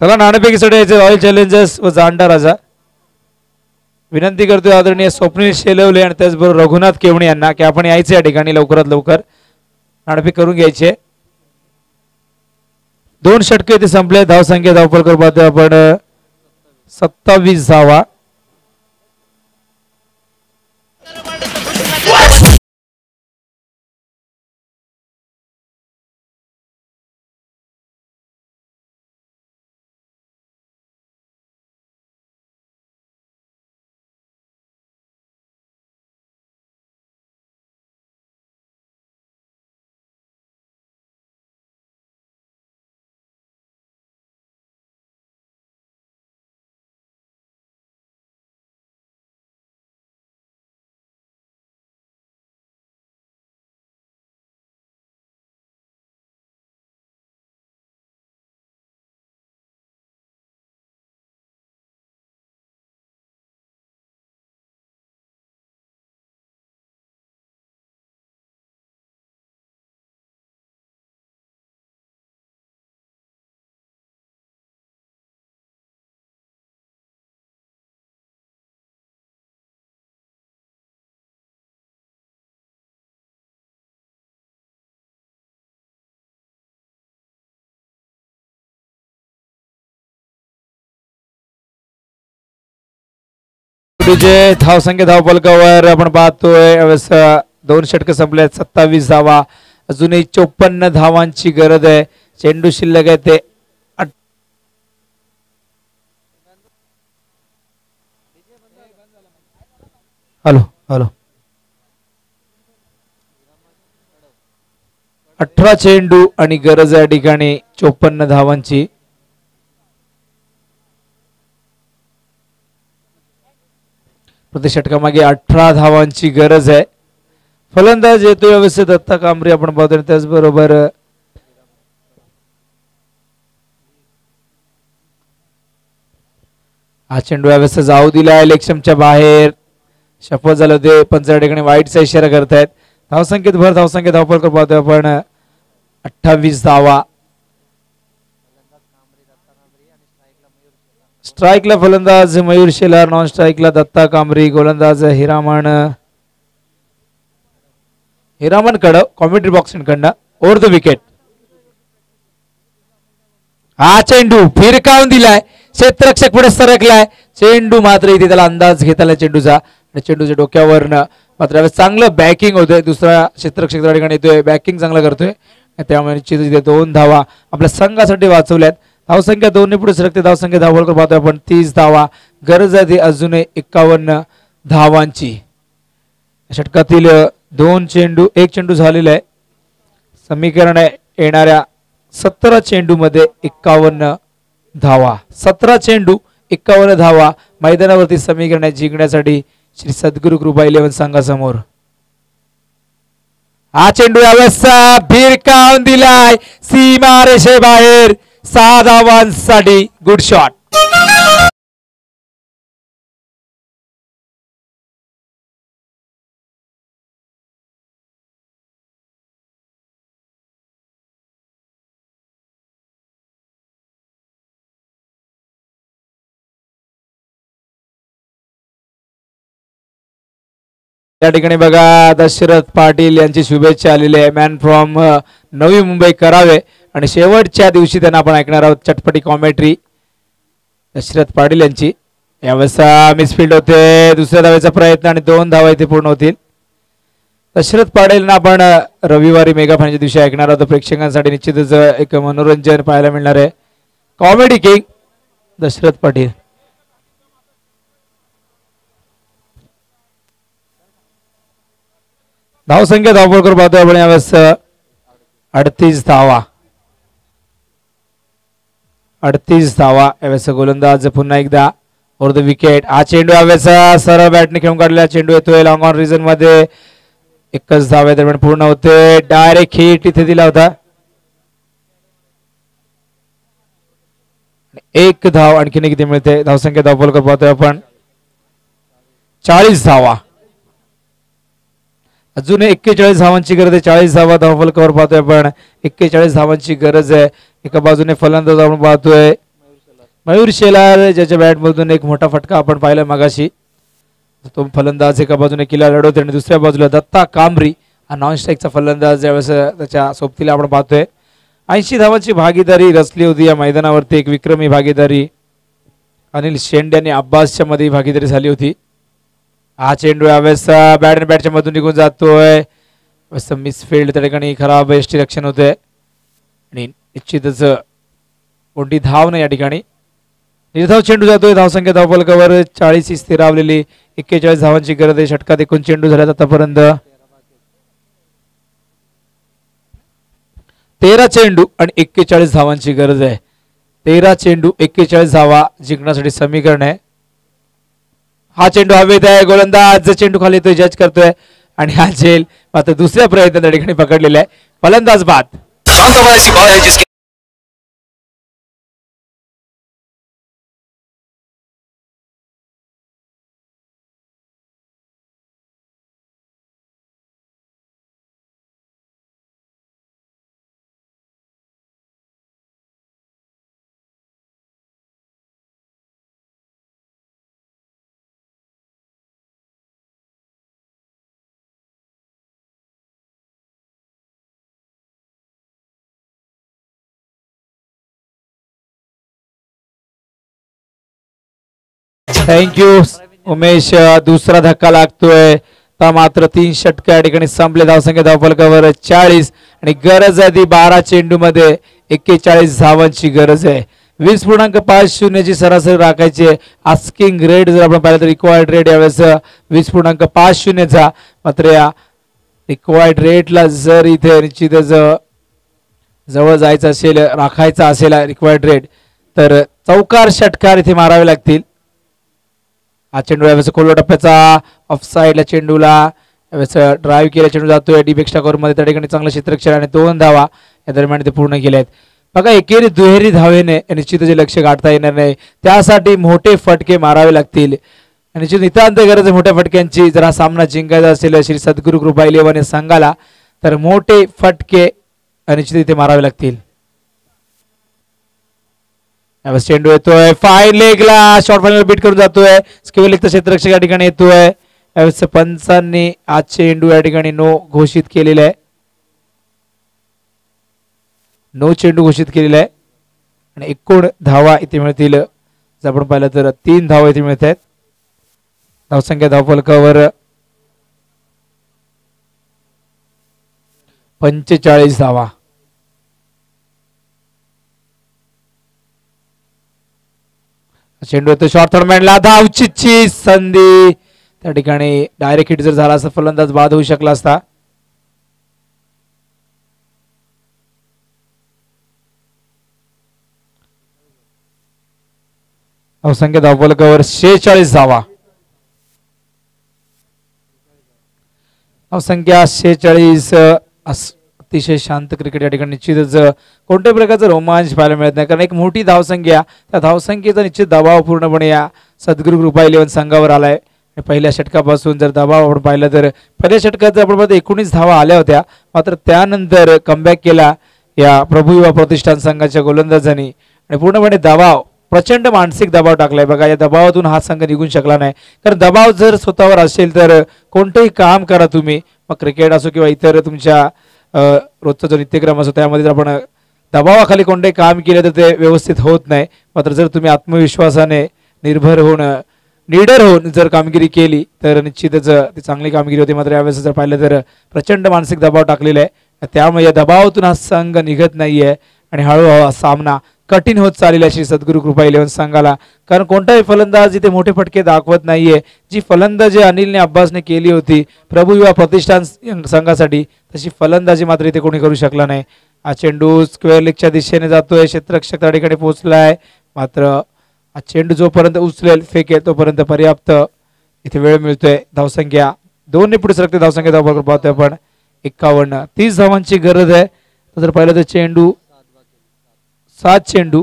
चला नाणेफेकीसाठी यायचे रॉयल चॅलेंजर्स व जांडा राजा. विनंती करतोय आदरणीय स्वप्नील शेलवले आणि त्याचबरोबर रघुनाथ केवणे यांना की आपण यायचे या ठिकाणी लवकरात लवकर नाणेफेक करून घ्यायचे. 2 षटके ते संपले. धावसंख्या धावफलकावर पाहतोय आपण 27 धावा. धावसंख्या धावफलकावर आपण पाहतोय 2 षटक संपले. 27 धावा. अजूनही 54 धावांची गरज आहे. चेंडू शिल्लक आहे ते हॅलो 18 चेंडू आणि गरज या ठिकाणी 54 धावांची. प्रति षटकामागे 18 धावांची गरज आहे. फलंदाज येतो यावेळेस दत्ता कांबरे आपण पाहतो. त्याचबरोबर हा चेंडू यावेळेस जाऊ दिलाय लेग स्टंपच्या बाहेर. शफल झाले होते पण त्या ठिकाणी वाईटचा इशारा करतायत. धावसंख्येत भर. धावसंख्या धावफलकावर पाहतोय आपण 28 धावा. स्ट्राईकला फलंदाज मयूर शेलार, नॉन स्ट्राईकला दत्ता कांबरी, गोलंदाज हिरामन कड कॉमेंट्री बॉक्स कडनं ओव्हर द विकेट. हा चेंडू फिरकावून दिलाय. क्षेत्ररक्षक पुढे सरकलाय. चेंडू मात्र इथे त्याला अंदाज घेताना चेंडूचा आणि चेंडूच्या डोक्यावरनं मात्र यावेळेस चांगलं बॅकिंग होतंय. दुसरा क्षेत्ररक्षक त्या ठिकाणी येतोय, बॅकिंग चांगलं करतोय. त्यामुळे निश्चितच इथे 2 धावा आपल्या संघासाठी वाचवल्यात. धावसंख्या 2 ने पुढे सरकते. धावसंख्या धावलकर पाहतोय आपण 30 धावा. गरज आहे ती अजूनही 51 धावांची. षटकातील 2 चेंडू 1 चेंडू झालेला आहे. समीकरण आहे येणाऱ्या 17 चेंडूमध्ये 51 धावा. 17 चेंडू 51 धावा मैदानावरती समीकरण जिंकण्यासाठी श्री सद्गुरू कृपा 11 संघासमोर. हा चेंडू यावेळेस भिरकावून दिलाय सीमा रेषेबाहेर. 6 धावांसाठी गुड शॉट. त्या ठिकाणी बघा दशरथ पाटील यांची शुभेच्छा आलेली आहे. मॅन फ्रॉम नवी मुंबई करावे. आणि शेवटच्या दिवशी त्यांना आपण ऐकणार आहोत चटपटी कॉमेंट्री दशरथ पाटील यांची. यावेळेस मिसफिल्ड होते. दुसऱ्या धावेचा प्रयत्न आणि 2 धावा इथे पूर्ण होतील. दशरथ पाटील आपण रविवारी मेगा फायनलच्या दिवशी ऐकणार आहोत. प्रेक्षकांसाठी निश्चितच एक मनोरंजन पाहायला मिळणार आहे. Comedy king Dashrath Patil. धावसंख्या धावपळकर पाहतोय आपण यावेळेस 38 धावा. 38 धावा. यावेळेस गोलंदाज पुन्हा एकदा ओव्हर द विकेट. हा चेंडू यावेळेस सरळ बॅटने खेळून काढलेला चेंडू येतोय लॉंग ऑन रिजन मध्ये. 1च धाव्या दरम्यान पूर्ण होते. डायरेक्ट हिट इथे दिला होता. 1 धाव आणखीन किती मिळते. धावसंख्या धावपळकर पाहतोय आपण 40 धावा. अजून 41 धावांची गरज आहे. 40 धावा धावफलकावर पाहतोय आपण. 41 धावांची गरज आहे. एका बाजूने फलंदाज आपण पाहतोय मयूर शेलार ज्याच्या बॅटमधून एक मोठा फटका आपण पाहिला मगाशी. तो फलंदाज एका बाजूने किल्ला लढवतोय आणि दुसऱ्या बाजूला दत्ता कांबरी हा नॉन स्ट्राईकचा फलंदाज ज्यावेळेस त्याच्या सोबतीला आपण पाहतोय. 80 धावांची भागीदारी रचली होती या मैदानावरती. एक विक्रमी भागीदारी अनिल शेंडे आणि अब्बासच्या मध्ये भागीदारी झाली होती. हा चेंडू यावेळेस बॅट अँड बॅटच्या मधून निघून जातोय. मिसफिल्ड त्या ठिकाणी खराब यष्टीरक्षण होते आणि निश्चितच कोणती धाव नाही या ठिकाणी. निर्धाव चेंडू जातोय. धावसंख्या धावफलकावर 40 स्थिरावलेली. 41 धावांची गरज आहे. षटकात 19 चेंडू झाल्यात आतापर्यंत. 13 चेंडू आणि 41 धावांची गरज आहे. 13 चेंडू 41 धावा जिंकण्यासाठी समीकरण आहे. हा चेंडू हवेत आहे. गोलंदाज चेंडू खाली येतोय जज करतोय आणि हा झेल मात्र दुसऱ्या प्रयत्न त्या ठिकाणी पकडलेला आहे. फलंदाज बाद. थँक्यू उमेश. दुसरा धक्का लागतोय. मात्र 3 षटक या ठिकाणी संपले. धावसंख्या धावफलकावर 40 आणि गरज आहे ती 12 चेंडू मध्ये 41 धावांची गरज आहे. 20.50 ची सरासरी राखायची. आस्किंग रेट जर आपण पाहिलं तर रिक्वायर्ड रेट यावेळेस 20.50 मात्र या रिक्वायर्ड रेटला जर इथे निश्चितच जवळ जायचं असेल राखायचा असेल रिक्वायर्ड रेट तर चौकार षटकार इथे मारावे लागतील. हा चेंडू यावेळेस खोलवा टप्प्याचा ऑफ साईडला चेंडूला यावेळेस ड्राईव्ह केला चेंडू जातोय डीप एक्स्ट्रा कव्हर मध्ये. त्या ठिकाणी चांगलं क्षेत्ररक्षण आणि 2 धावा या दरम्यान ते पूर्ण केले आहेत. बघा एकेरी दुहेरी धावेने निश्चितच लक्ष गाठता येणार नाही. त्यासाठी मोठे फटके मारावे लागतील. निश्चित नितांत गरज आहे मोठ्या फटक्यांची. जर हा सामना जिंकायचा असेल श्री सद्गुरू कृपा 11 संघाला तर मोठे फटके निश्चित इथे मारावे लागतील. यावेळेस चेंडू येतोय फाईन लेगला. शॉर्ट फायनल बीट करून जातोय. स्किल लेगचा क्षेत्ररक्षक या ठिकाणी येतोय. यावेळेस पंचांनी आज चेंडू या ठिकाणी नो घोषित केलेला आहे. नो चेंडू घोषित केलेला आहे आणि 19 धावा इथे मिळतील. जर आपण पाहिलं तर 3 धावा इथे मिळत आहेत. धावसंख्या धावफलकावर 45 धावा. चेंडू येतो शॉर्ट थर्डमॅनला, धावचीची संधी त्या ठिकाणी डायरेक्ट हिट जर झाला असता फलंदाज बाद होऊ शकला असता. धावसंख्या धावफलकावर 46 धावा. धावसंख्या 46. अतिशय शांत क्रिकेट या ठिकाणी निश्चितच कोणत्याही प्रकारचा रोमांच पाहायला मिळत नाही, कारण एक मोठी धावसंख्या, त्या धावसंख्येचा निश्चित दबाव पूर्णपणे या सद्गुरू कृपा 11 संघावर आलाय. पहिल्या षटकापासून जर दबाव आपण पाहिला तर पहिल्या षटकात जर आपण 19 धावा आल्या होत्या, मात्र त्यानंतर कमबॅक केला या प्रभू युवा प्रतिष्ठान संघाच्या गोलंदाजांनी आणि पूर्णपणे दबाव, प्रचंड मानसिक दबाव टाकलाय. बघा, या दबावातून हा संघ निघून शकला नाही, कारण दबाव जर स्वतःवर असेल तर कोणतेही काम करा तुम्ही, मग क्रिकेट असो किंवा इतर तुमच्या रोजचा जो नित्यक्रम असो त्यामध्ये जर आपण दबावाखाली कोणतेही काम केले तर ते व्यवस्थित होत नाही. मात्र जर तुम्ही आत्मविश्वासाने निर्भर होऊन निडर होऊन जर कामगिरी केली तर निश्चितच ती चांगली कामगिरी होती. मात्र यावेळेस जर पाहिलं तर प्रचंड मानसिक दबाव टाकलेला आहे, त्यामुळे या दबावातून हा संघ निघत नाहीये आणि हळूहळू हा सामना कठीण होत चाललेला अशी सद्गुरू कृपा 11 संघाला, कारण कोणताही फलंदाज इथे मोठे फटके दाखवत नाहीये. जी फलंदाजी अनिलने अब्बासने केली होती प्रभू युवा प्रतिष्ठान संघासाठी, तशी फलंदाजी मात्र इथे कोणी करू शकला नाही. हा चेंडू स्क्वेअर लेगच्या दिशेने जातोय, क्षेत्ररक्षक त्या ठिकाणी पोहोचलाय, मात्र हा चेंडू जोपर्यंत उचलेल फेकेल तोपर्यंत पर्याप्त इथे वेळ मिळतोय. धावसंख्या 2 ने पुढे सरकते. धावसंख्या धाव पाहतोय आपण 51. 30 धावांची गरज आहे. जर पाहिलं तर चेंडू 7 चेंडू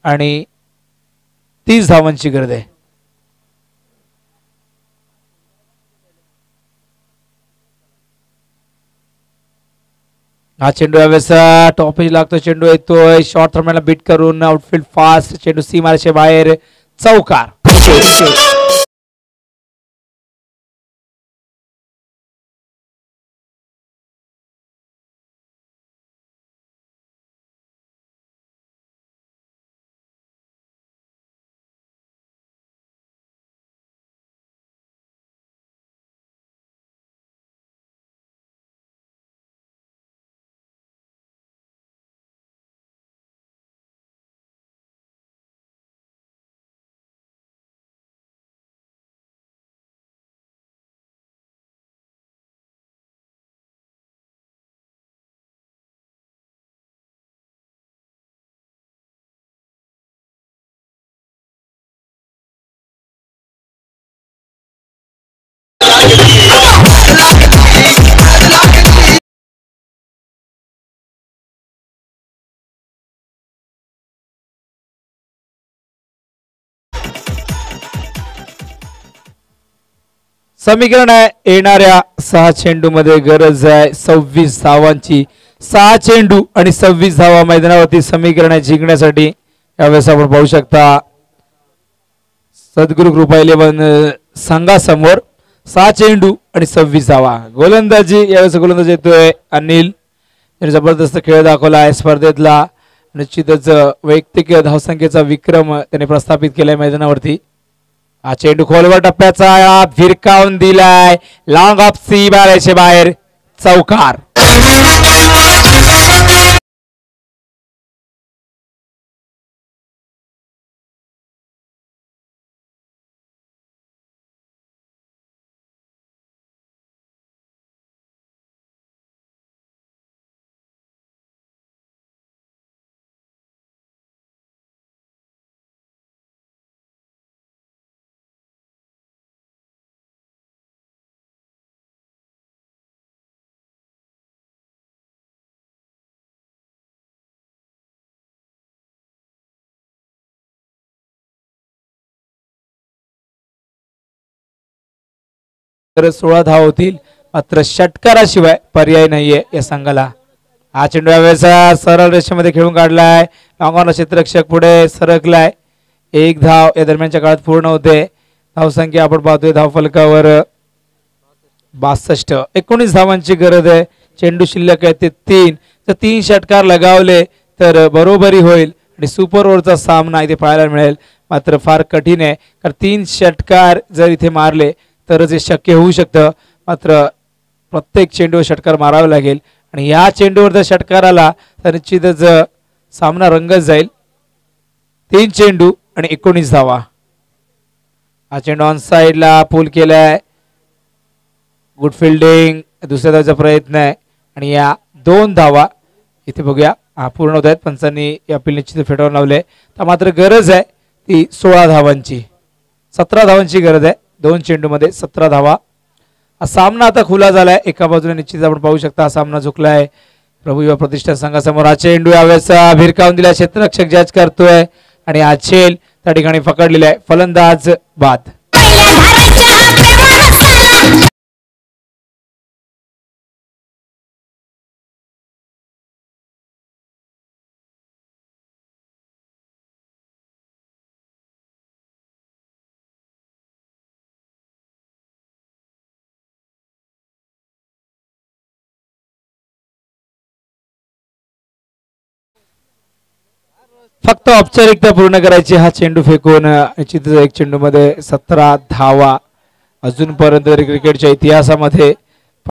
आणि 30 धावांची गरज आहे. हा चेंडू यावेळेस टॉपेज लागतो, चेंडू येतोय शॉर्ट थर्मॅनला बीट करून आउटफील्ड फास्ट, चेंडू सीमारेषे बाहेर, चौकार. समीकरण आहे येणाऱ्या 6 चेंडू मध्ये गरज आहे 26 धावांची. 6 चेंडू आणि 26 धावा मैदानावरती समीकरण आहे जिंकण्यासाठी. यावेळेस आपण पाहू शकता सद्गुरू कृपा 11 संघासमोर 6 चेंडू आणि 26 धावा. गोलंदाजी यावेळेस गोलंदाजी येतोय अनिल, जबरदस्त खेळ दाखवला आहे स्पर्धेतला. निश्चितच वैयक्तिक धावसंख्येचा विक्रम त्याने प्रस्थापित केलाय मैदानावरती. हा चेंडू खोलवर टप्प्याचा भिरकावून दिलाय, लॉंग ऑफ सी बाराचे बाहेर, चौकार. तर 16 धाव होतील, मात्र षटकाराशिवाय पर्याय नाहीये या संघाला. हा चेंडू यावेळेस सरळ रेषेमध्ये खेळून काढलाय, लॉंगॉन क्षेत्ररक्षक पुढे सरकलाय. 1 धाव या दरम्यानच्या काळात पूर्ण होते. धावसंख्या आपण पाहतोय धावफलकावर 62. 19 धावांची गरज आहे. चेंडू शिल्लक आहे ते 3. तर 3 षटकार लगावले तर बरोबरी होईल आणि सुपर ओव्हरचा सामना इथे पाहायला मिळेल. मात्र फार कठीण आहे, कारण 3 षटकार जर इथे मारले तरच हे शक्य होऊ शकतं. मात्र प्रत्येक चेंडूवर षटकार मारावे लागेल आणि या चेंडूवर जर षटकार आला तर निश्चितच सामना रंगत जाईल. 3 चेंडू आणि 19 धावा. हा चेंडू ऑन साइडला पूल केलाय. गुड फिल्डिंग, दुसऱ्या धावाचा प्रयत्न आहे आणि या 2 धावा इथे बघूया पूर्ण होत आहेत. पंचांनी अपील निश्चित फेटाळून लावले. तर मात्र गरज आहे ती 16 धावांची, 17 धावांची गरज आहे. 2 चेंडूमध्ये 17 धावा. हा सामना आता खुला झालाय. एका बाजूने निश्चित आपण पाहू शकता हा सामना झुकलाय प्रभू युवा प्रतिष्ठान संघासमोर. हा चेंडू यावेळेस भिरकावून दिला, क्षेत्ररक्षक जज करतोय आणि हा झेल त्या ठिकाणी पकडलेला आहे. फलंदाज बाद. फक्त औपचारिकता पूर्ण करायची. हा चेंडू फेकून निश्चितच एक चेंडू मध्ये 17 धावा. अजूनपर्यंत क्रिकेटच्या इतिहासामध्ये